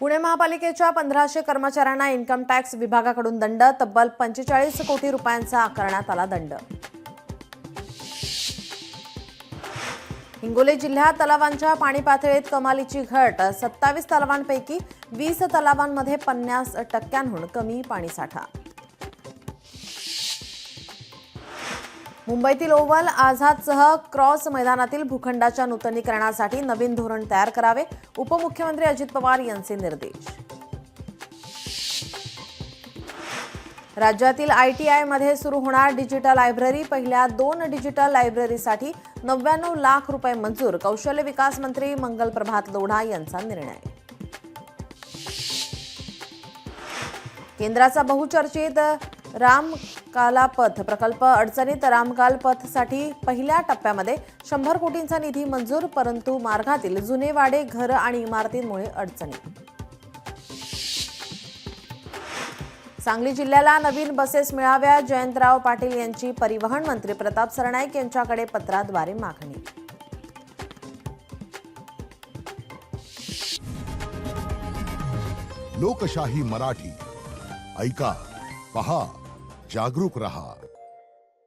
पुणे महापालिकेच्या 1500 कर्मचाऱ्यांना income tax विभागाकडून दंड, तब्बल 45 कोटी रुपयांचा आकारण्यात आला दंड। हिंगोली जिल्ह्यात तलावांच्या पाणी पातळीत कमालीची घट, 27 तलावांपैकी 20 तलावांमध्ये 50% कमी पाणीसाठा। मुंबईतील ओव्हल आझादसह क्रॉस मैदानातील भूखंडाच्या नूतनीकरणासाठी नवीन धोरण तयार करावे, उपमुख्यमंत्री अजित पवार यांचे निर्देश। राज्यातील ITI-मध्ये सुरू होणार डिजिटल लायब्ररी, पहिल्या 2 डिजिटल लायब्ररीसाठी 99 लाख रुपये मंजूर, कौशल्य विकास मंत्री मंगल प्रभात लोढा यांचा निर्णय। केंद्राचा बहुचर्चित रामकाला पथ प्रकल्प अडचणीत, रामकाल पथसाठी पहिल्या टप्प्यामध्ये 100 कोटींचा निधी मंजूर, परंतु मार्गातील जुने वाडे, घरं आणि इमारतींमुळे अडचणी। सांगली जिल्ह्याला नवीन बसेस मिळाव्या, जयंतराव पाटील यांची परिवहन मंत्री प्रताप सरनाईक यांच्याकडे पत्राद्वारे मागणी। लोकशाही मराठी ऐका, पहा, जागरूक रहा।